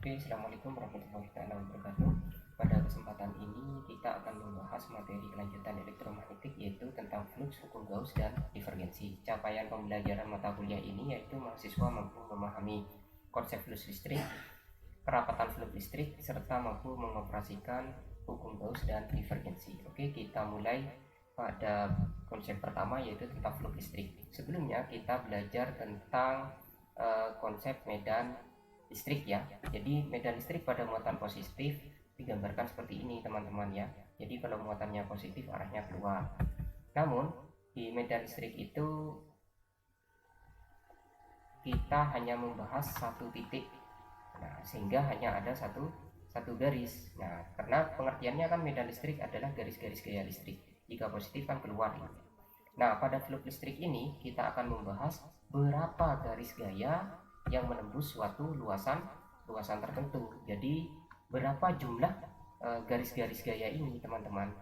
Oke, Assalamualaikum warahmatullahi wabarakatuh. Pada kesempatan ini kita akan membahas materi kelanjutan elektromagnetik, yaitu tentang flux, hukum Gauss, dan divergensi. Capaian pembelajaran mata kuliah ini yaitu mahasiswa mampu memahami konsep flux listrik, kerapatan flux listrik, serta mampu mengoperasikan hukum Gauss dan divergensi. Oke, kita mulai pada konsep pertama, yaitu tentang flux listrik. Sebelumnya kita belajar tentang konsep medan listrik ya. Jadi medan listrik pada muatan positif digambarkan seperti ini teman-teman ya. Jadi kalau muatannya positif arahnya keluar. Namun di medan listrik itu kita hanya membahas satu titik. Nah, sehingga hanya ada satu garis. Nah, karena pengertiannya kan medan listrik adalah garis-garis gaya listrik. Jika positif kan keluar. Nah, pada flux listrik ini kita akan membahas berapa garis gaya yang menembus suatu luasan tertentu. Jadi berapa jumlah garis-garis gaya ini teman-teman,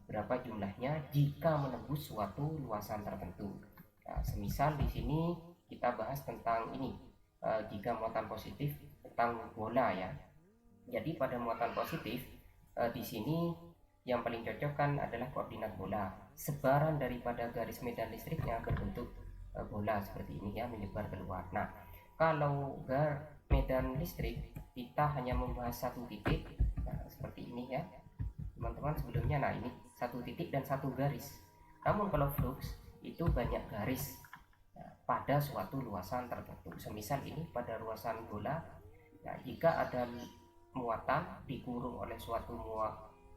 berapa jumlahnya jika menembus suatu luasan tertentu. Nah, semisal di sini kita bahas tentang ini, jika muatan positif tentang bola ya. Jadi pada muatan positif di sini yang paling cocok kan adalah koordinat bola. Sebaran daripada garis medan listriknya berbentuk bola seperti ini ya, menyebar keluar. Nah, kalau medan listrik kita hanya membahas satu titik, nah seperti ini ya teman-teman sebelumnya. Nah, ini satu titik dan satu garis. Namun kalau flux itu banyak garis pada suatu luasan tertentu. Semisal ini pada luasan bola. Nah, jika ada muatan dikurung oleh suatu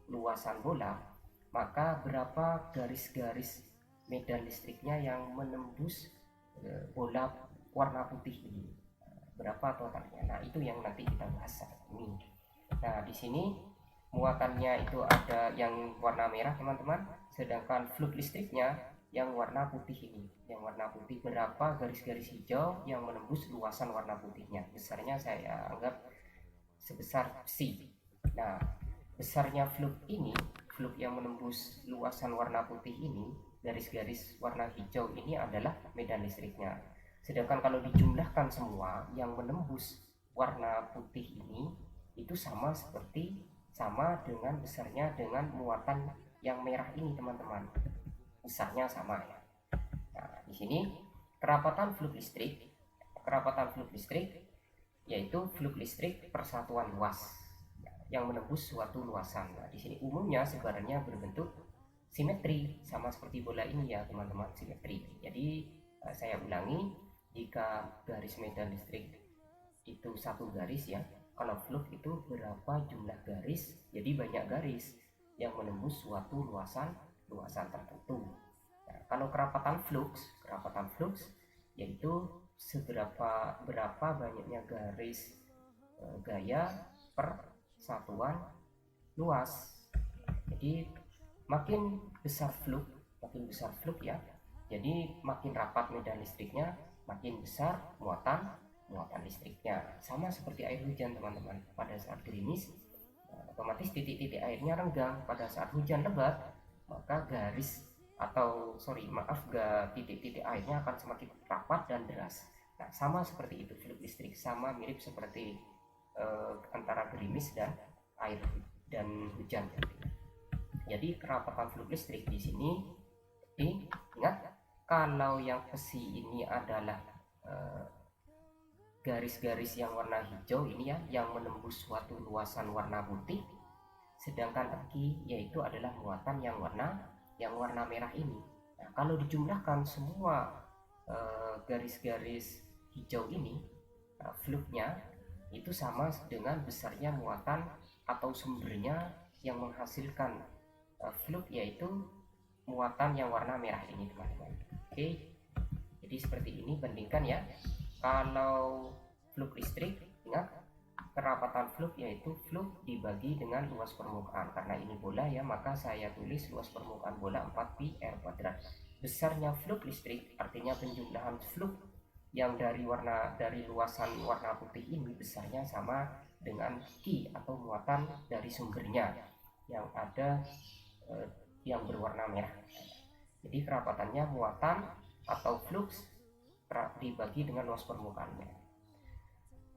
luasan bola, maka berapa garis-garis medan listriknya yang menembus bola warna putih ini, berapa totalnya. Nah, itu yang nanti kita bahas saat ini. Nah, di sini muatannya itu ada yang warna merah teman-teman, sedangkan flux listriknya yang warna putih ini. Yang warna putih berapa garis-garis hijau yang menembus luasan warna putihnya. Besarnya saya anggap sebesar C. Nah, besarnya flux ini, flux yang menembus luasan warna putih ini, garis-garis warna hijau ini adalah medan listriknya. Sedangkan kalau dijumlahkan semua yang menembus warna putih ini itu sama dengan besarnya dengan muatan yang merah ini teman-teman. Besarnya sama ya. Nah, di sini kerapatan flux listrik yaitu flux listrik persatuan luas yang menembus suatu luasan. Nah, di sini umumnya sebarannya berbentuk simetri, sama seperti bola ini ya teman-teman, simetri. Jadi saya ulangi, jika garis medan listrik itu satu garis ya, kalau flux itu berapa jumlah garis, jadi banyak garis yang menembus suatu luasan tertentu. Nah, kalau kerapatan flux yaitu berapa banyaknya garis gaya per satuan luas. Jadi makin besar flux ya, jadi makin rapat medan listriknya, makin besar muatan listriknya. Sama seperti air hujan teman-teman, pada saat gerimis otomatis titik-titik airnya renggang. Pada saat hujan lebat, maka titik-titik airnya akan semakin rapat dan deras. Nah, sama seperti itu flux listrik, sama mirip seperti antara gerimis dan air dan hujan. Jadi kerapatan flux listrik di sini diingat, kalau yang besi ini adalah garis-garis yang warna hijau ini ya, yang menembus suatu luasan warna putih, sedangkan aki yaitu adalah muatan yang warna merah ini. Nah, kalau dijumlahkan semua garis-garis hijau ini, fluxnya itu sama dengan besarnya muatan atau sumbernya yang menghasilkan flux, yaitu muatan yang warna merah ini teman-teman. Oke, jadi seperti ini, bandingkan ya. Kalau flux listrik, ingat kerapatan flux yaitu flux dibagi dengan luas permukaan. Karena ini bola ya, maka saya tulis luas permukaan bola 4πr². Besarnya flux listrik artinya penjumlahan flux yang dari luasan warna putih ini besarnya sama dengan Q atau muatan dari sumbernya yang ada yang berwarna merah. Jadi kerapatannya muatan atau flux dibagi dengan luas permukaannya.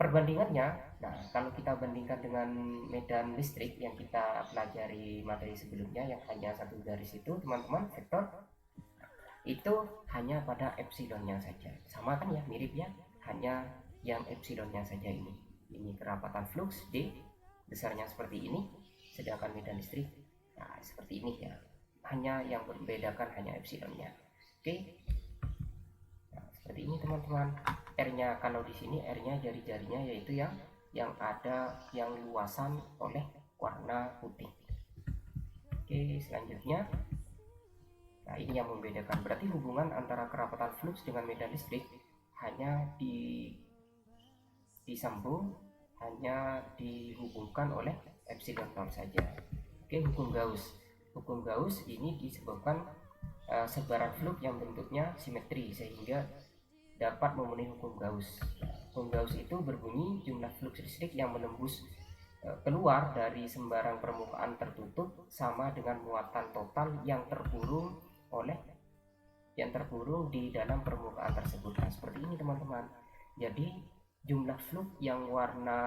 perbandingannya, nah kalau kita bandingkan dengan medan listrik yang kita pelajari materi sebelumnya yang hanya satu garis itu teman-teman, vektor itu hanya pada epsilonnya saja, sama kan ya, mirip ya, hanya yang epsilonnya saja. Ini kerapatan flux D besarnya seperti ini, sedangkan medan listrik nah seperti ini ya, hanya yang membedakan hanya epsilonnya. Oke, nah, seperti ini teman-teman. R-nya kalau di sini R-nya jari-jarinya yaitu yang ada yang luasan oleh warna putih. Oke, selanjutnya, nah ini yang membedakan, berarti hubungan antara kerapatan flux dengan medan listrik hanya disambung, hanya dihubungkan oleh epsilon nol saja. Oke, hukum Gauss ini disebabkan sebaran flux yang bentuknya simetri sehingga dapat memenuhi hukum Gauss. Hukum Gauss itu berbunyi jumlah flux listrik yang menembus keluar dari sembarang permukaan tertutup sama dengan muatan total yang terkurung di dalam permukaan tersebut. Nah, seperti ini teman-teman. Jadi jumlah flux yang warna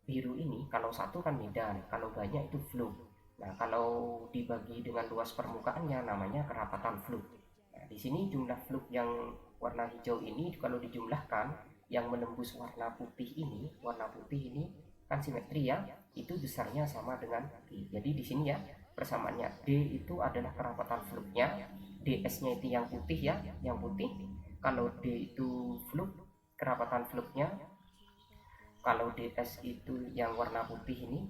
biru ini, kalau satu kan medan, kalau banyak itu flux. Nah, kalau dibagi dengan luas permukaannya namanya kerapatan flux. Nah, di sini jumlah flux yang warna hijau ini kalau dijumlahkan yang menembus warna putih ini kan simetri ya, itu besarnya sama dengan D. Jadi di sini ya persamaannya, D itu adalah kerapatan fluxnya, DS-nya itu yang putih ya, yang putih. Kalau D itu flux, kerapatan fluxnya, kalau DS itu yang warna putih ini,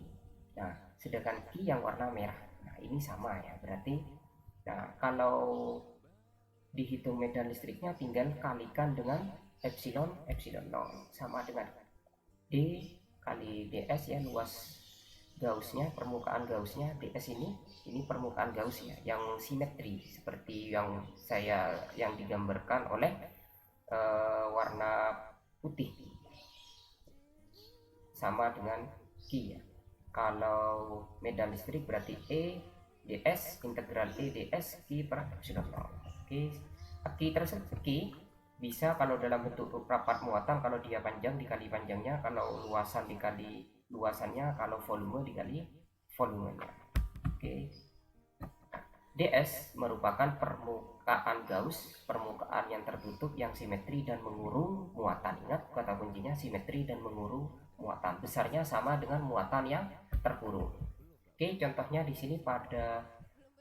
nah sedangkan Q yang warna merah. Nah ini sama ya, berarti nah kalau dihitung medan listriknya tinggal kalikan dengan epsilon 0 sama dengan D kali DS ya, luas Gaussnya, permukaan Gaussnya. DS ini permukaan Gauss ya, yang simetri seperti yang digambarkan oleh warna putih, sama dengan Q ya. Kalau medan listrik berarti E ds integral E ds Q per epsilon 0. Oke, Q tersebut Q bisa kalau dalam bentuk rapat muatan, kalau dia panjang dikali panjangnya, kalau luasan dikali luasannya, kalau volume dikali volumenya. Oke, ds merupakan permukaan Gauss, permukaan yang tertutup yang simetri dan mengurung muatan. Ingat kata kuncinya simetri dan mengurung muatan, besarnya sama dengan muatan yang terkurung. Oke, contohnya di sini pada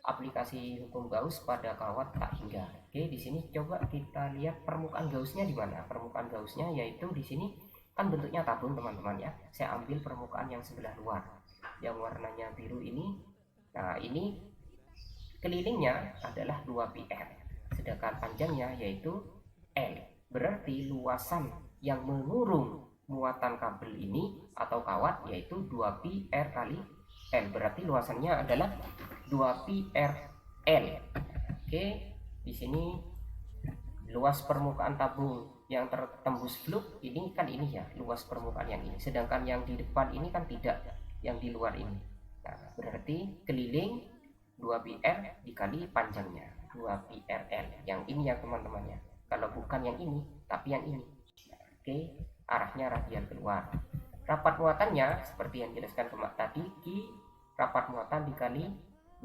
aplikasi hukum Gauss pada kawat tak hingga. Oke, di sini coba kita lihat permukaan Gaussnya di mana. Permukaan Gaussnya yaitu di sini kan bentuknya tabung teman-teman ya. Saya ambil permukaan yang sebelah luar, yang warnanya biru ini. Nah, ini kelilingnya adalah 2πr, sedangkan panjangnya yaitu L. Berarti luasan yang mengurung muatan kabel ini atau kawat yaitu 2πr kali L, berarti luasannya adalah 2πrl. Oke, di sini luas permukaan tabung yang tertembus flux ini kan ini ya, luas permukaan yang ini, sedangkan yang di depan ini kan tidak, yang di luar ini. Nah, berarti keliling 2πr dikali panjangnya 2πrl, yang ini ya teman-temannya, kalau bukan yang ini tapi yang ini. Oke, arahnya radial keluar. Rapat muatannya seperti yang dijelaskan tadi, Q rapat muatan dikali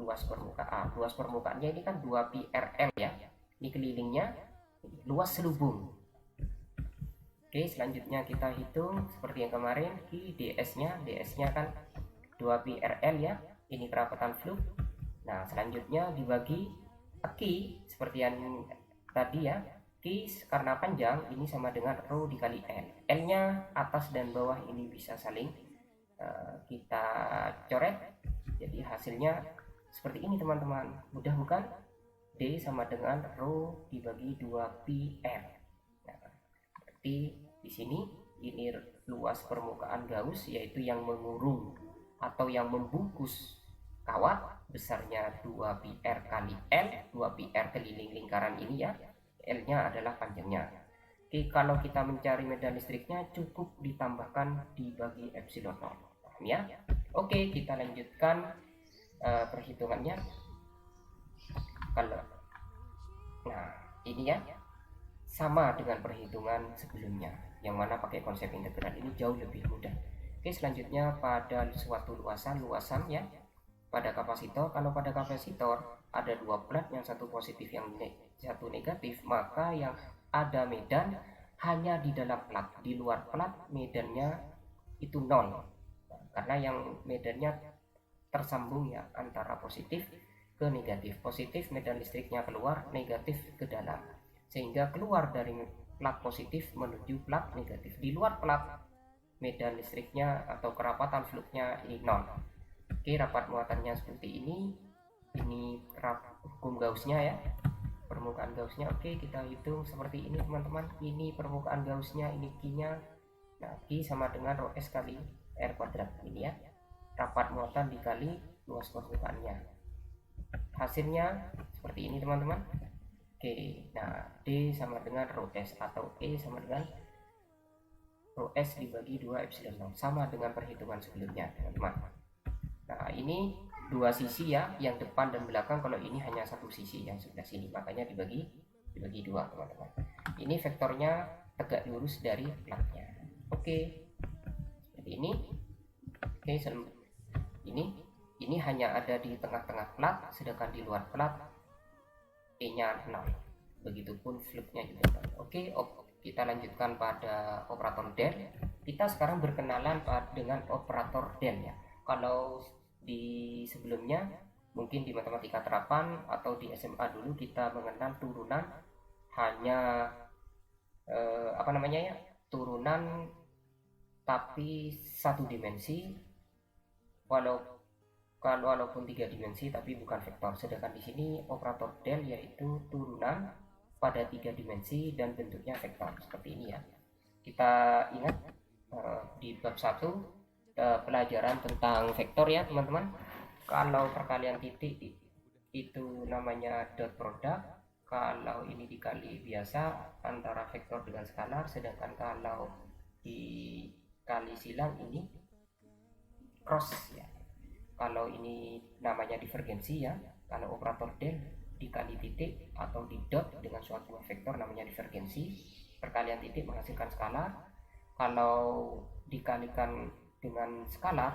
luas permukaan. Luas permukaannya ini kan 2πrl ya, ini kelilingnya, luas selubung. Oke, selanjutnya kita hitung seperti yang kemarin, Q ds-nya kan 2πrl ya, ini kerapatan flux. Nah, selanjutnya dibagi Q seperti yang tadi ya, Q karena panjang ini sama dengan rho dikali L. L-nya atas dan bawah ini bisa saling kita coret, jadi hasilnya seperti ini teman-teman. Mudah bukan? D sama dengan rho dibagi 2πr. Nah, berarti di sini ini luas permukaan Gauss yaitu yang mengurung atau yang membungkus kawat, besarnya 2πr kali L, 2πr keliling lingkaran ini ya, L-nya adalah panjangnya. Oke, kalau kita mencari medan listriknya cukup ditambahkan dibagi epsilon 0. Paham ya? Oke, kita lanjutkan perhitungannya. Kalau nah ini ya, sama dengan perhitungan sebelumnya, yang mana pakai konsep integral ini jauh lebih mudah. Oke, selanjutnya pada suatu luasan ya, pada kapasitor. Kalau pada kapasitor ada dua plat, yang satu positif yang satu negatif, maka yang ada medan hanya di dalam plat, di luar plat medannya itu nol, karena yang medannya tersambung ya antara positif ke negatif. Positif medan listriknya keluar, negatif ke dalam, sehingga keluar dari plat positif menuju plat negatif. Di luar plat medan listriknya atau kerapatan fluxnya ini nol. Oke, rapat muatannya seperti ini hukum Gaussnya ya, permukaan Gaussnya. Oke, kita hitung seperti ini teman-teman. Ini permukaan Gaussnya, ini Q-nya. Nah, Q sama dengan rho S kali R kuadrat ini ya, rapat muatan dikali luas permukaannya. Hasilnya seperti ini teman-teman. Oke, nah D sama dengan rho S atau E sama dengan rho S dibagi 2 epsilon 0, sama dengan perhitungan sebelumnya teman-teman. Nah, ini dua sisi ya, yang depan dan belakang. Kalau ini hanya satu sisi yang sebelah sini, makanya dibagi dua teman-teman. Ini vektornya tegak lurus dari platnya. Oke, seperti ini. Oke, ini hanya ada di tengah-tengah plat, sedangkan di luar plat E-nya 0. Begitupun fluxnya juga 0. Oke, kita lanjutkan pada operator del. Kita sekarang berkenalan dengan operator del ya. Kalau di sebelumnya mungkin di matematika terapan atau di SMA dulu kita mengenal turunan hanya turunan tapi satu dimensi, walaupun tiga dimensi tapi bukan vektor. Sedangkan di sini operator del yaitu turunan pada tiga dimensi dan bentuknya vektor seperti ini ya. Kita ingat di bab 1 pelajaran tentang vektor ya teman-teman. Kalau perkalian titik itu namanya dot product. Kalau ini dikali biasa antara vektor dengan skalar, sedangkan kalau dikali silang ini cross ya. Kalau ini namanya divergensi ya. Kalau operator del dikali titik atau di dot dengan suatu vektor namanya divergensi. Perkalian titik menghasilkan skalar. Kalau dikalikan dengan skalar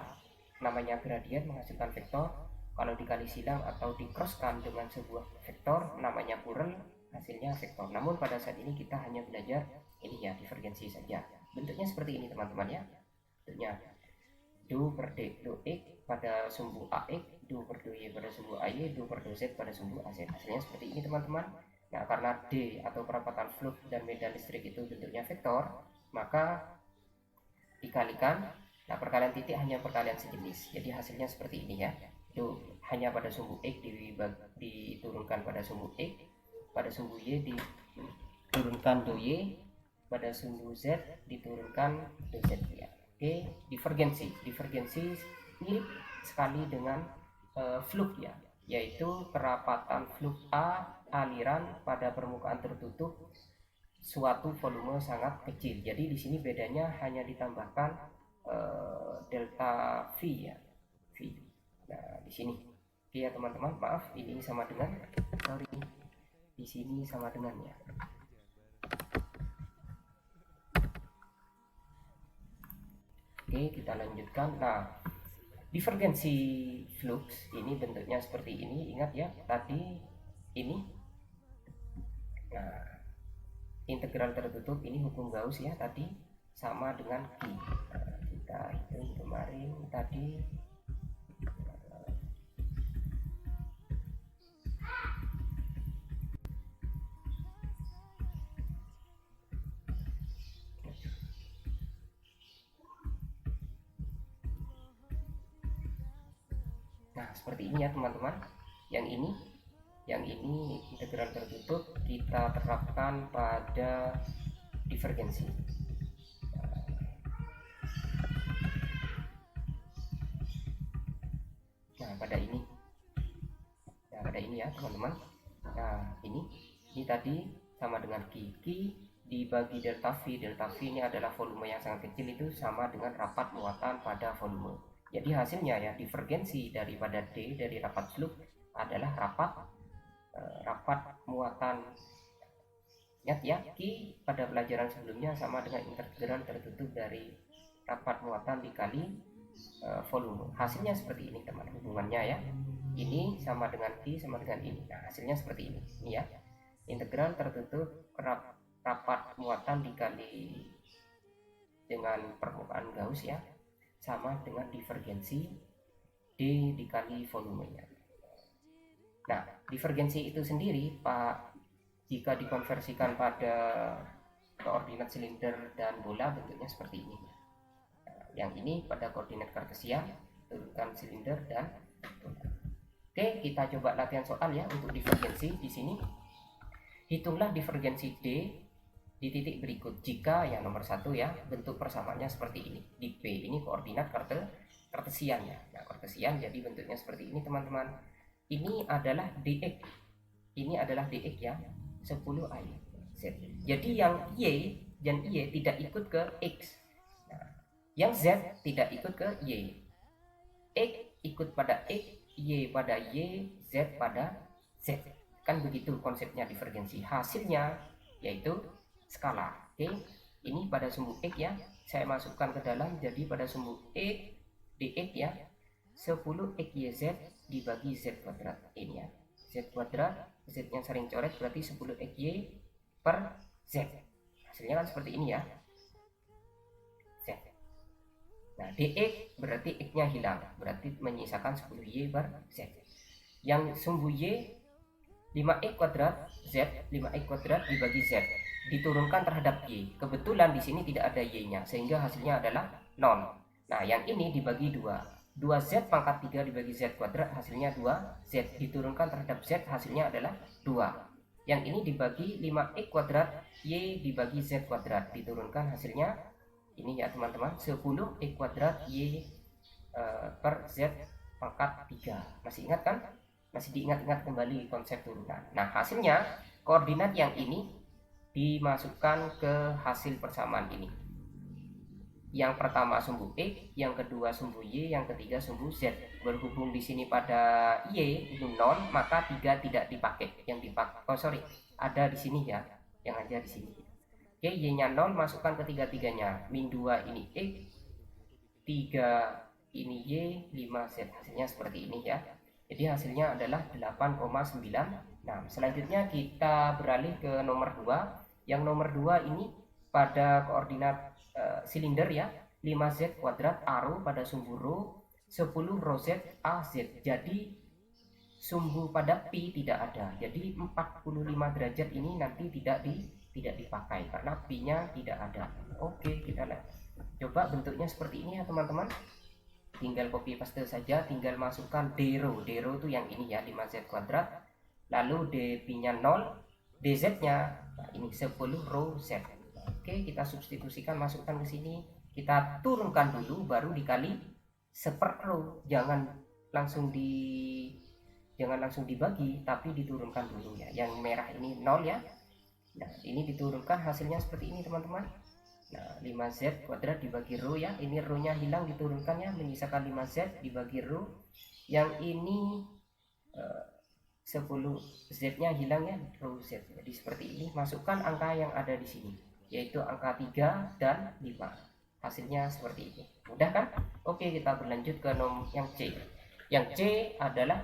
namanya gradien menghasilkan vektor. Kalau dikali silang atau di-crosskan dengan sebuah vektor namanya kurel, hasilnya vektor. Namun pada saat ini kita hanya belajar ini ya, divergensi saja. Bentuknya seperti ini teman-teman ya. Bentuknya do per d do x pada sumbu ax, do per do y pada sumbu ay, do per do z pada sumbu az. Hasilnya seperti ini teman-teman. Nah, karena d atau perapatan flux dan medan listrik itu bentuknya vektor, maka dikalikan. Nah, perkalian titik hanya perkalian sejenis, jadi hasilnya seperti ini ya. Itu hanya pada sumbu x diturunkan pada sumbu x, pada sumbu y diturunkan do y, pada sumbu z diturunkan do z ya. Oke, divergensi mirip sekali dengan flux ya, yaitu kerapatan flux A aliran pada permukaan tertutup suatu volume sangat kecil. Jadi di sini bedanya hanya ditambahkan delta V ya, V. Nah, di sini. Oke ya teman-teman, maaf ini sama dengan di sini sama dengan ya. Oke, kita lanjutkan. Nah, divergensi flux ini bentuknya seperti ini. Ingat ya, tadi ini. Nah, integral tertutup ini hukum Gauss ya, tadi sama dengan Q. Nah, kita hitung kemarin tadi. Nah, seperti ini ya teman-teman. Yang ini integral tertutup kita terapkan pada divergensi. Nah, pada ini ya teman-teman. Nah, ini tadi sama dengan Q dibagi delta V. Delta V ini adalah volume yang sangat kecil, itu sama dengan rapat muatan pada volume. Jadi hasilnya ya, divergensi daripada D dari rapat flux adalah rapat muatan Ingat ya, Q pada pelajaran sebelumnya sama dengan integral tertutup dari rapat muatan dikali volume. Hasilnya seperti ini teman, hubungannya ya. Ini sama dengan Q sama dengan ini. Nah, hasilnya seperti ini. Ini ya. Integral tertutup rapat muatan dikali dengan permukaan Gauss ya, sama dengan divergensi D dikali volumenya. Nah, divergensi itu sendiri Pak, jika dikonversikan pada koordinat silinder dan bola bentuknya seperti ini. Nah, yang ini pada koordinat kartesian, turunkan silinder dan bola. Oke, kita coba latihan soal ya untuk divergensi di sini. Hitunglah divergensi D di titik berikut jika yang nomor 1 ya, bentuk persamaannya seperti ini. Di P ini koordinat kartesian ya. Nah, kartesian jadi bentuknya seperti ini teman-teman. Ini adalah dx. Ini adalah dx ya. 10i z. Jadi yang y dan y tidak ikut ke x. Nah, yang z tidak ikut ke y. X ikut pada x, y pada y, z pada z. Kan begitu konsepnya divergensi. Hasilnya yaitu skala. Oke, ini pada sumbu x ya, saya masukkan ke dalam, jadi pada sumbu x dx ya, 10 xyz dibagi z kuadrat ini ya, z kuadrat, z yang sering coret berarti 10 xy per z. Hasilnya kan seperti ini ya, z. Nah, dx berarti x nya hilang, berarti menyisakan 10 y per z. Yang sumbu y 5x kuadrat z, 5x kuadrat dibagi z diturunkan terhadap y. Kebetulan di sini tidak ada y-nya sehingga hasilnya adalah 0. Nah, yang ini dibagi 2. 2z pangkat 3 dibagi z kuadrat hasilnya 2z diturunkan terhadap z hasilnya adalah 2. Yang ini dibagi 5x kuadrat y dibagi z kuadrat diturunkan hasilnya ini ya teman-teman, 10x kuadrat y per z pangkat 3. Masih ingat kan? Masih diingat-ingat kembali konsep turunan. Nah, hasilnya koordinat yang ini dimasukkan ke hasil persamaan ini. Yang pertama sumbu x, yang kedua sumbu y, yang ketiga sumbu z. Berhubung di sini pada y itu 0, maka 3 tidak dipakai. Yang dipakai, ada di sini ya, yang ada di sini. Oke, y-nya 0 masukkan ke tiga-tiganya. Min 2 ini x, 3 ini y, 5z. Hasilnya seperti ini ya. Jadi hasilnya adalah 8,96. Selanjutnya kita beralih ke nomor 2. Yang nomor 2 ini pada koordinat silinder ya, 5z kuadrat aru pada sumbu rho, 10 rho z az. Jadi sumbu pada pi tidak ada. Jadi 45 derajat ini nanti tidak dipakai karena pi-nya tidak ada. Oke, kita lihat. Coba bentuknya seperti ini ya teman-teman. Tinggal copy paste saja, tinggal masukkan d rho. D rho itu yang ini ya, 5z kuadrat. Lalu dp-nya 0, dz-nya nah, ini 10 rho z. Oke, kita substitusikan, masukkan ke sini. Kita turunkan dulu baru dikali seper rho. Jangan langsung dibagi, tapi diturunkan dulu ya. Yang merah ini 0 ya. Nah, ini diturunkan hasilnya seperti ini teman-teman. Nah, 5z kuadrat dibagi rho ya. Ini rho-nya hilang, diturunkan ya, menyisakan 5z dibagi rho. Yang ini 10 z-nya hilang ya, rho z. Jadi seperti ini, masukkan angka yang ada di sini, yaitu angka 3 dan 5. Hasilnya seperti ini. Mudah kan? Oke, kita berlanjut ke yang C. Yang C adalah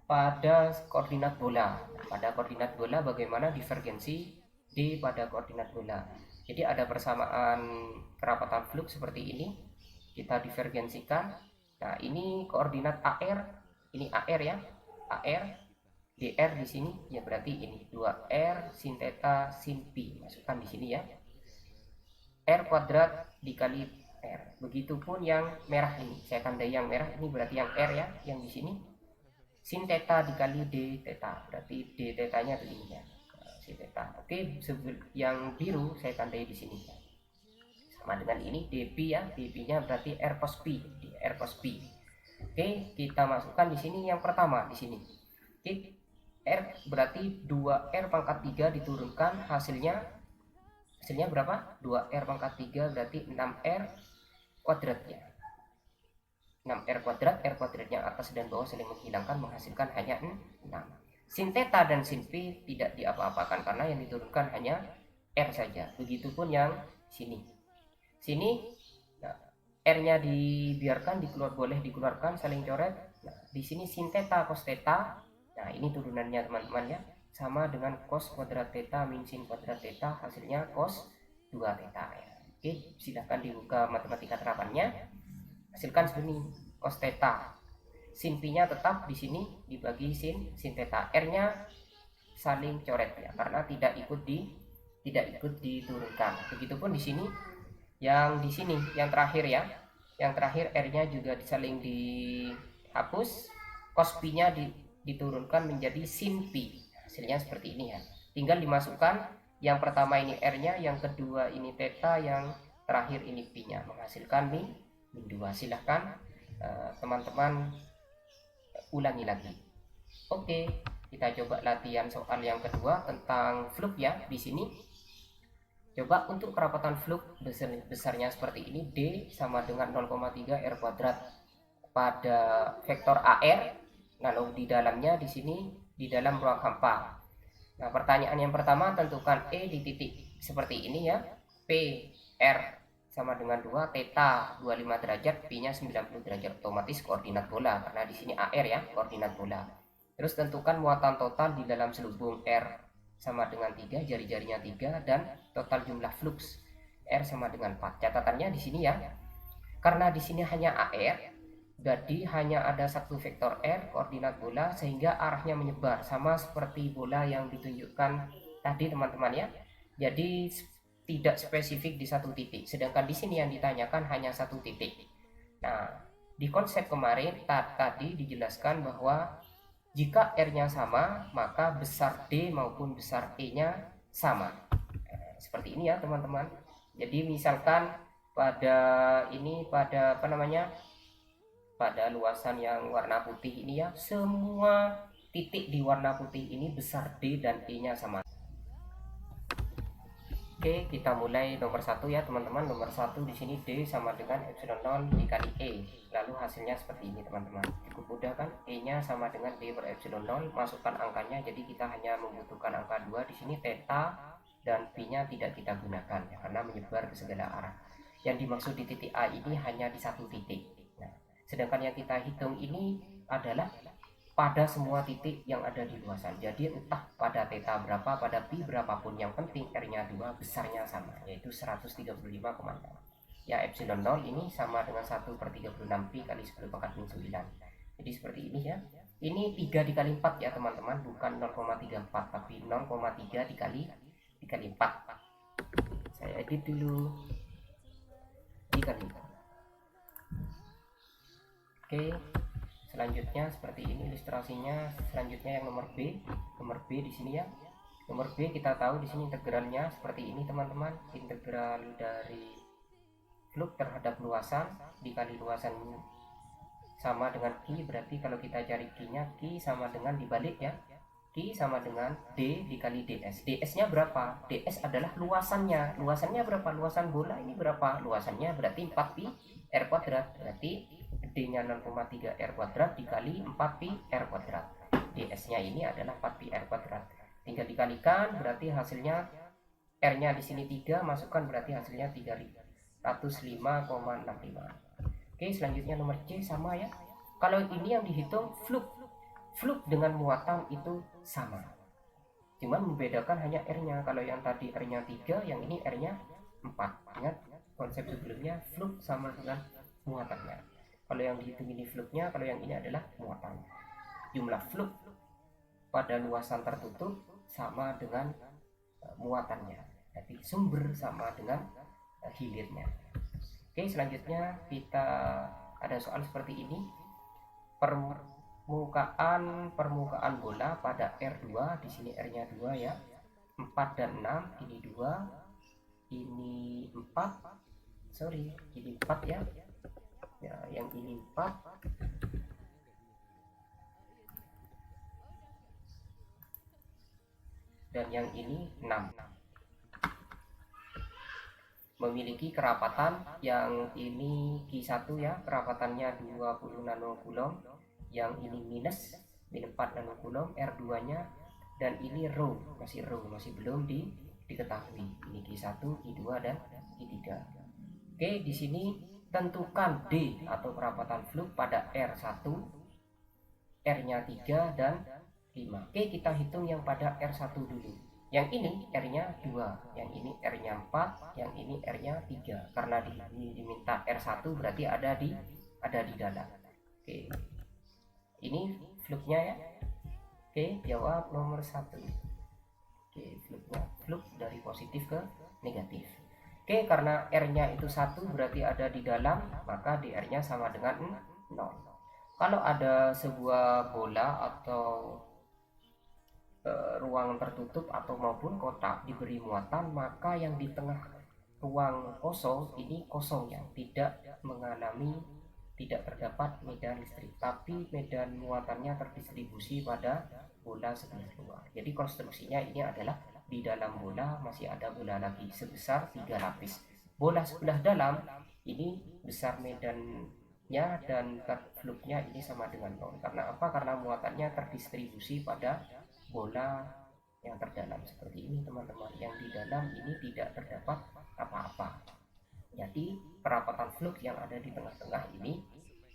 pada koordinat bola. Pada koordinat bola bagaimana divergensi D pada koordinat bola. Jadi ada persamaan kerapatan flux seperti ini. Kita divergensikan. Nah, ini koordinat AR, ini AR ya. AR dr di sini ya, berarti ini 2r sin theta sin pi. Masukkan di sini ya. R kuadrat dikali R. Begitupun yang merah ini. Saya tandai yang merah ini berarti yang R ya, yang di sini. Sin theta dikali d theta. Berarti d theta-nya itu ini ya. Sin theta. Oke, yang biru saya tandai di sini ya. Sama dengan ini dp ya. dp-nya berarti R cos pi, R cos pi. Oke, kita masukkan di sini yang pertama di sini. Oke, R berarti 2R pangkat 3 diturunkan hasilnya berapa? 2R pangkat 3 berarti 6R kuadratnya. 6R kuadrat, R kuadratnya atas dan bawah saling menghilangkan menghasilkan hanya 6. Sin theta dan sin P tidak diapa-apakan karena yang diturunkan hanya R saja. Begitupun yang sini. Sini nah, R-nya dibiarkan boleh dikeluarkan saling coret. Nah, di sini sin theta cos theta. Nah, ini turunannya teman-teman ya. Sama dengan cos kuadrat theta min sin kuadrat theta, hasilnya cos 2 theta ya. Oke, silahkan dibuka matematika terapannya. Hasilkan seperti ini, cos theta. Sin P-nya tetap di sini dibagi sin theta. R-nya saling coret ya karena tidak ikut diturunkan. Begitupun di sini yang terakhir ya. Yang terakhir R-nya juga saling dihapus, cos P-nya diturunkan menjadi sin P. Hasilnya seperti ini ya. Tinggal dimasukkan yang pertama ini R-nya, yang kedua ini theta, yang terakhir ini P-nya, menghasilkan min 2. Silahkan teman-teman ulangi lagi. Oke, kita coba latihan soal yang kedua tentang fluk ya. Di sini coba untuk kerapatan fluk besarnya seperti ini, D sama dengan 0,3 R kuadrat pada vektor AR. Lalu di dalamnya di sini di dalam ruang hampa. Nah, pertanyaan yang pertama, tentukan E di titik seperti ini ya. P R sama dengan 2, theta 25 derajat, P-nya 90 derajat, otomatis koordinat bola karena di sini AR ya, koordinat bola. Terus tentukan muatan total di dalam selubung R sama dengan 3, jari-jarinya 3, dan total jumlah flux R sama dengan 4. Catatannya di sini ya. Karena di sini hanya AR, jadi hanya ada satu vektor R koordinat bola sehingga arahnya menyebar sama seperti bola yang ditunjukkan tadi teman-teman ya. Jadi tidak spesifik di satu titik, sedangkan di sini yang ditanyakan hanya satu titik. Nah, di konsep kemarin tadi dijelaskan bahwa jika R-nya sama, maka besar D maupun besar E-nya sama. Seperti ini ya teman-teman. Jadi misalkan pada pada luasan yang warna putih ini ya, semua titik di warna putih ini besar D dan E-nya sama. Oke, kita mulai nomor 1 ya teman-teman. Nomor 1 di sini D sama dengan epsilon 0 dikali E. Lalu hasilnya seperti ini teman-teman. Cukup mudah kan? E-nya sama dengan D per epsilon 0. Masukkan angkanya. Jadi kita hanya membutuhkan angka 2 di sini, theta dan P-nya tidak kita gunakan ya, karena menyebar ke segala arah. Yang dimaksud di titik A ini hanya di satu titik. Nah, sedangkan yang kita hitung ini adalah pada semua titik yang ada di luasan. Jadi entah pada theta berapa, pada pi berapapun, yang penting R-nya 2 besarnya sama, yaitu 135,6. Ya, epsilon 0 ini sama dengan 1 per 36 pi kali 10 pangkat min 9. Jadi seperti ini ya. Ini 3 dikali 4 ya teman-teman, bukan 0,34 tapi 0,3 dikali 4. Saya edit dulu. Dikali 4. Oke. Selanjutnya seperti ini ilustrasinya. Selanjutnya yang nomor B di sini ya. Nomor B kita tahu di sini integralnya seperti ini teman-teman. Integral dari fluk terhadap luasan dikali luasan sama dengan Q, berarti kalau kita cari Q-nya, Q sama dengan dibalik ya. Q sama dengan D dikali DS. DS-nya berapa? DS adalah luasannya. Luasannya berapa? Luasan bola ini berapa? Luasannya berarti 4pi R kuadrat. Berarti D-nya 0,3 R kuadrat dikali 4pi R kuadrat. DS-nya ini adalah 4pi R kuadrat. Tinggal dikalikan, berarti hasilnya R-nya di sini 3, masukkan berarti hasilnya 305,65. Oke, selanjutnya nomor C sama ya. Kalau ini yang dihitung fluk dengan muatan itu sama. Cuman membedakan hanya R-nya. Kalau yang tadi R-nya 3, yang ini R-nya 4. Ingat konsep sebelumnya, fluk sama dengan muatannya. Kalau yang dihitung ini fluknya, kalau yang ini adalah muatan. Jumlah fluk pada luasan tertutup sama dengan muatannya. Jadi sumber sama dengan hilirnya. Oke, selanjutnya kita ada soal seperti ini. Permukaan bola pada R2, di sini R-nya 2 ya. 4 dan 6, ini 2, ini 4. Ini 4 ya. Ya, yang ini 4, dan yang ini 6. Memiliki kerapatan, yang ini Q1 ya, kerapatannya 20 nanocoulomb, yang ini minus min 4 nanocoulomb, R2 nya, dan ini rho, masih belum diketahui. Ini Q1, Q2 dan Q3. Oke, di sini tentukan D atau kerapatan fluk pada R1, R-nya 3 dan 5. Oke, kita hitung yang pada R1 dulu. Yang ini R-nya 2, yang ini R-nya 4, yang ini R-nya 3. Karena diminta R1 berarti ada di dalam. Oke. Ini fluknya ya. Oke, jawab nomor 1. Oke, fluknya, fluk dari positif ke negatif. Oke, karena R-nya itu 1 berarti ada di dalam, maka DR-nya sama dengan 0. Kalau ada sebuah bola atau ruang tertutup atau maupun kotak diberi muatan, maka yang di tengah ruang kosong ini kosong ya, tidak terdapat medan listrik, tapi medan muatannya terdistribusi pada bola sebelah luar. Jadi konstruksinya ini adalah di dalam bola masih ada bola lagi sebesar 3 lapis. Bola sebelah dalam ini besar medannya dan fluknya ini sama dengan 0. Karena apa? Karena muatannya terdistribusi pada bola yang terdalam seperti ini teman-teman. Yang di dalam ini tidak terdapat apa-apa. Jadi kerapatan fluk yang ada di tengah-tengah ini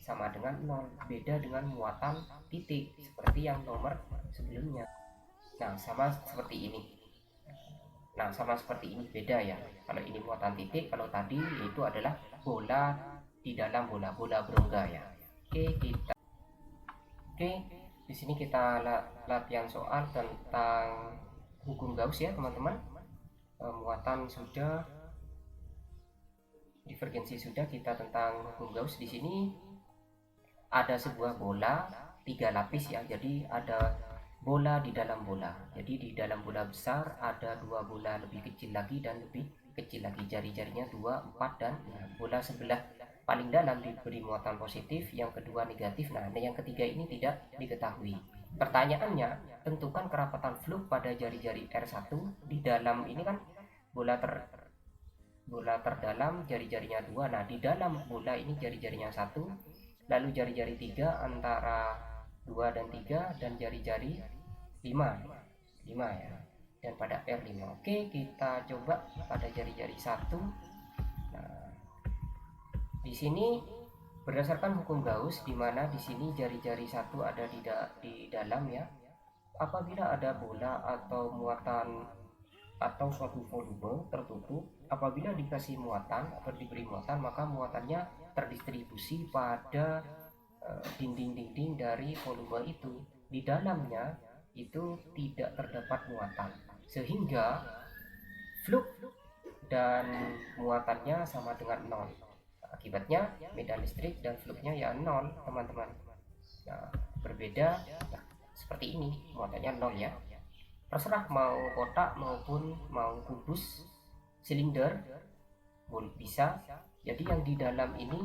sama dengan 0, beda dengan muatan titik seperti yang nomor sebelumnya. Nah, sama seperti ini beda ya. Kalau ini muatan titik, kalau tadi itu adalah bola di dalam bola berongga ya. Oke, di sini kita latihan soal tentang hukum Gauss ya teman-teman. Muatan sudah, divergensi sudah, kita tentang hukum Gauss. Di sini ada sebuah bola 3 lapis ya. Jadi ada bola di dalam bola. Jadi di dalam bola besar ada 2 bola lebih kecil lagi dan lebih kecil lagi. Jari-jarinya 2, 4 dan 6. Bola sebelah paling dalam diberi muatan positif, yang kedua negatif. Nah, yang ketiga ini tidak diketahui. Pertanyaannya, tentukan kerapatan fluk pada jari-jari R1 di dalam ini kan bola terdalam jari-jarinya 2. Nah, di dalam bola ini jari-jarinya 1, lalu jari-jari 3 antara 2 dan 3, dan jari-jari 5 ya, dan pada R5. Oke, kita coba pada jari-jari 1. Nah, di sini berdasarkan hukum Gauss, di mana di sini jari-jari 1 ada di dalam ya. Apabila ada bola atau muatan atau suatu volume tertutup, apabila dikasih muatan atau diberi muatan, maka muatannya terdistribusi pada dinding-dinding dari volume itu. Di dalamnya itu tidak terdapat muatan, sehingga fluk dan muatannya sama dengan 0. Akibatnya medan listrik dan fluknya ya 0 teman-teman. Nah, berbeda seperti ini, muatannya 0 ya. Terserah mau kotak maupun mau kubus, silinder bisa. Jadi yang di dalam ini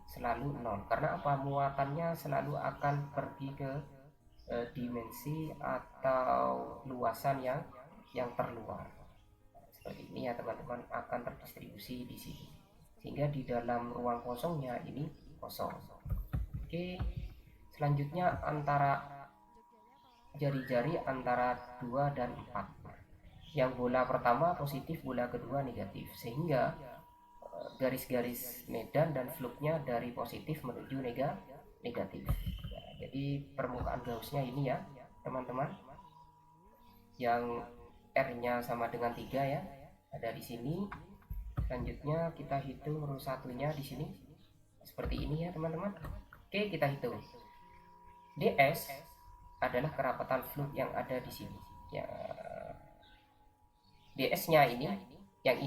selalu 0. Karena apa? Muatannya selalu akan pergi ke dimensi atau luasan yang terluar. Seperti ini ya teman-teman, akan terdistribusi di sini. Sehingga di dalam ruang kosongnya ini kosong. Oke, selanjutnya antara jari-jari antara 2 dan 4. Yang bola pertama positif, bola kedua negatif, sehingga garis-garis medan dan fluknya dari positif menuju negatif. Nah, jadi permukaan Gaussnya ini ya teman-teman, yang R-nya sama dengan 3 ya, ada di sini. Selanjutnya kita hitung rho satunya di sini seperti ini ya teman-teman. Oke, kita hitung. DS adalah kerapatan fluk yang ada di sini. Ya, DS-nya ini, yang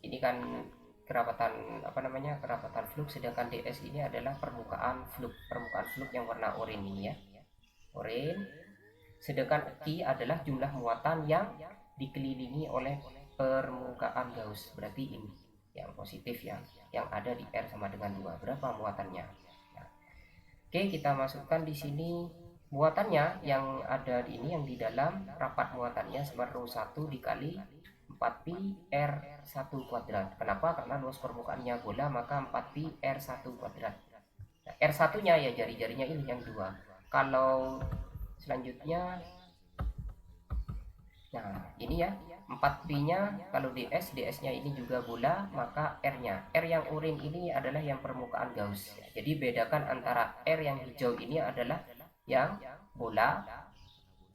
ini kan kerapatan kerapatan fluk, sedangkan DS ini adalah permukaan fluk yang warna oranye ini ya, oranye. Sedangkan Q adalah jumlah muatan yang dikelilingi oleh permukaan Gauss, berarti ini yang positif ya, yang ada di R sama dengan 2. Berapa muatannya? Nah, oke, kita masukkan di sini muatannya yang ada di ini, yang di dalam rapat muatannya sama rho 1 dikali 4pi R1 kuadrat. Kenapa? Karena luas permukaannya bola, maka 4pi R1 kuadrat. Nah, R1 nya ya jari-jarinya ini yang 2. Kalau selanjutnya, nah ini ya 4pi nya kalau ds nya ini juga bola, maka r nya, r yang oranye ini adalah yang permukaan Gauss. Jadi bedakan antara r yang hijau ini adalah yang bola,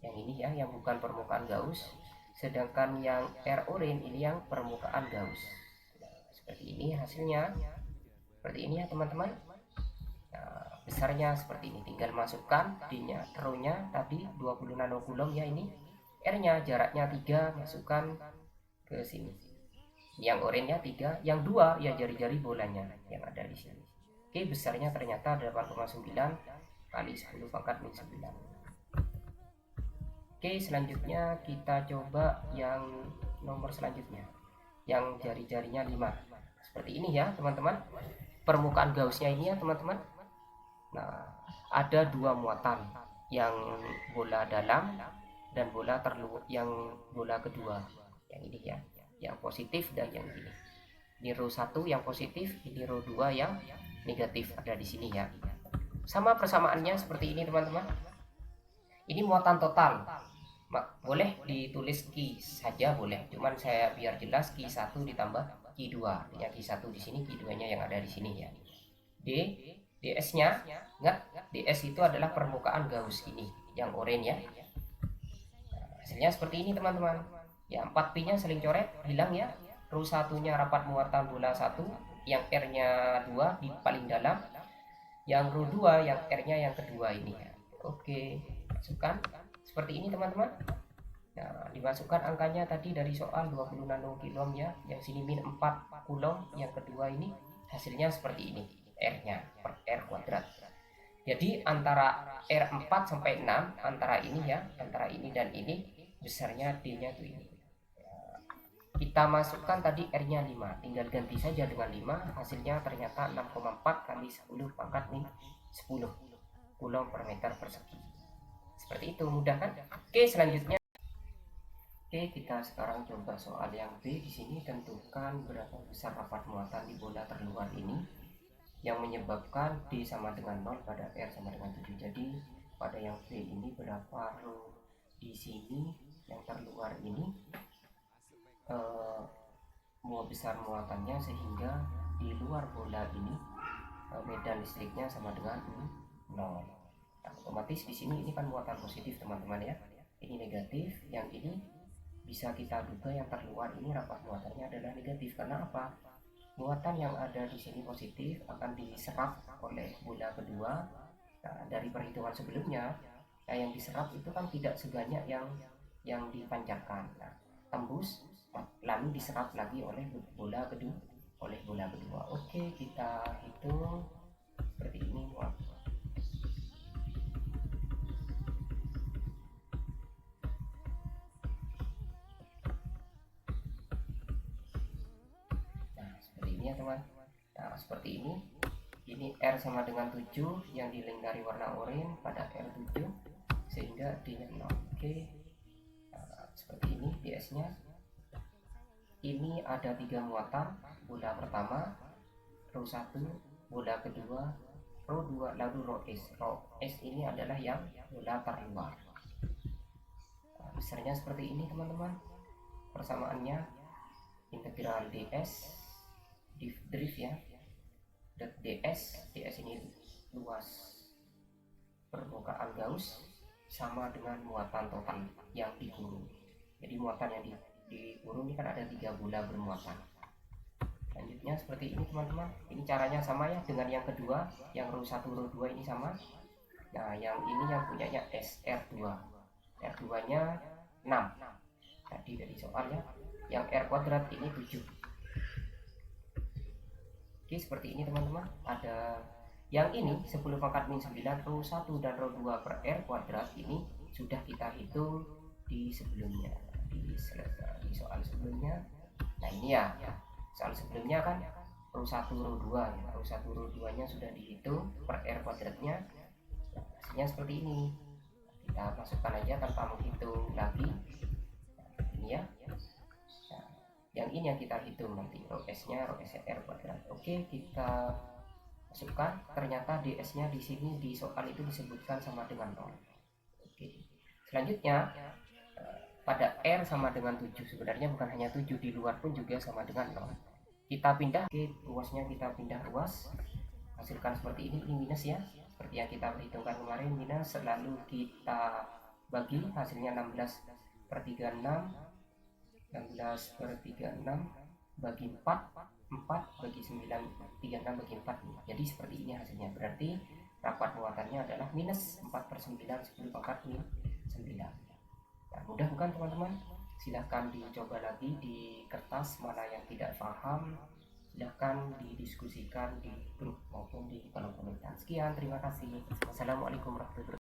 yang ini ya, yang bukan permukaan Gauss, sedangkan yang r oranye ini yang permukaan Gauss. Nah, seperti ini hasilnya, seperti ini ya teman-teman. Nah, besarnya seperti ini, tinggal masukkan d-nya, rho-nya tadi 20 nanocoulomb ya, ini r-nya jaraknya 3, masukkan ke sini. Yang oranye 3, yang 2 ya jari-jari bolanya yang ada di sini. Oke, besarnya ternyata 8,9 kali 10 pangkat min 9. Oke, selanjutnya kita coba yang nomor selanjutnya, yang jari-jarinya 5. Seperti ini ya teman-teman, permukaan Gaussnya ini ya teman-teman. Nah, ada dua muatan, yang bola dalam dan bola yang bola kedua, yang ini ya, yang positif dan yang ini. Ini row 1 yang positif, ini row 2 yang negatif, ada di sini ya. Sama persamaannya seperti ini teman-teman. Ini muatan total. Boleh ditulis Q saja boleh, cuman saya biar jelas Q1 ditambah Q2. Yang Q1 di sini, Q2-nya yang ada di sini ya. ds-nya, ingat ds itu adalah permukaan Gauss ini, yang oranye ya. Hasilnya seperti ini teman-teman ya, 4pi nya saling coret, hilang ya. Row 1-nya rapat muatan bola 1, yang r nya 2 di paling dalam, yang row 2 yang r nya yang kedua ini ya. Oke, masukkan seperti ini teman-teman. Nah, dimasukkan angkanya tadi dari soal 20 nanocoulomb ya, yang sini min 4 coulomb, yang kedua ini hasilnya seperti ini, r nya per r kuadrat. Jadi antara R4 sampai 6, antara ini ya, antara ini dan ini, besarnya D-nya tuh ini. Kita masukkan tadi R-nya 5, tinggal ganti saja dengan 5, hasilnya ternyata 6,4 kali 10 pangkat min 10 coulomb per meter persegi. Seperti itu, mudah kan? Oke, selanjutnya. Oke, kita sekarang coba soal yang B. Di sini tentukan berapa besar rapat muatan di bola terluar ini yang menyebabkan D sama dengan 0 pada R sama dengan 7. Jadi pada yang B ini berapa row di sini yang terluar ini besar muatannya, sehingga di luar bola ini medan listriknya sama dengan 0. Nah, otomatis di sini ini kan muatan positif teman-teman ya, ini negatif, yang ini bisa kita duga yang terluar ini rapat muatannya adalah negatif. Karena apa? Muatan yang ada di sini positif akan diserap oleh bola kedua. Nah, dari perhitungan sebelumnya, yang diserap itu kan tidak sebanyak yang dipancarkan. Nah, tembus lalu diserap lagi oleh bola kedua. Oke, kita hitung seperti ini. Nah, seperti ini ya teman. Nah, seperti ini R sama dengan 7 yang dilingkari warna oranye pada R7, sehingga D-nya 0. Oke. Nah, seperti ini ds-nya. Ini ada 3 muatan, bola pertama, row 1, bola kedua, row 2, lalu row S. Row S ini adalah yang bola terluar. Nah, besarnya seperti ini teman-teman. Persamaannya integral ds drift ya, ds ini luas permukaan Gauss sama dengan muatan total yang dikurung. Jadi muatan yang dikurung ini kan ada 3 bola bermuatan. Selanjutnya seperti ini teman-teman. Ini caranya sama ya dengan yang kedua, yang row 1 row 2 ini sama. Nah, yang ini yang punyanya SR2, R2 nya 6 tadi dari soal ya, yang R kuadrat ini 7. Oke, seperti ini teman-teman. Ada yang ini 10 pangkat min 9 row 1 dan row 2 per R kuadrat ini sudah kita hitung di sebelumnya, di soal sebelumnya. Nah, ini ya, soal sebelumnya kan row 1 row 2 ya, row 1 row 2 nya sudah dihitung per R kuadratnya. Nah, hasilnya seperti ini. Kita masukkan aja tanpa menghitung lagi. Nah, ini ya. Nah, yang ini yang kita hitung nanti, row S nya row SR kuadrat. Oke, kita masukkan, ternyata ds nya di sini di soal itu disebutkan sama dengan 0. Oke. Selanjutnya, pada R sama dengan 7, sebenarnya bukan hanya 7, di luar pun juga sama dengan 0. Kita pindah, ruasnya kita pindah ruas, hasilkan seperti ini minus ya, seperti yang kita perhitungkan kemarin, minus, lalu kita bagi, hasilnya 16 per 36, 16 per 36 bagi 4, 4 bagi 9, 36 bagi 4. Jadi seperti ini hasilnya, berarti rapat muatannya adalah minus 4 per 9, 10 pangkat 9. Nah, mudah bukan teman-teman? Silahkan dicoba lagi di kertas, mana yang tidak paham silahkan didiskusikan di grup maupun di kolom komentar. Sekian, terima kasih. Wassalamualaikum warahmatullahi wabarakatuh.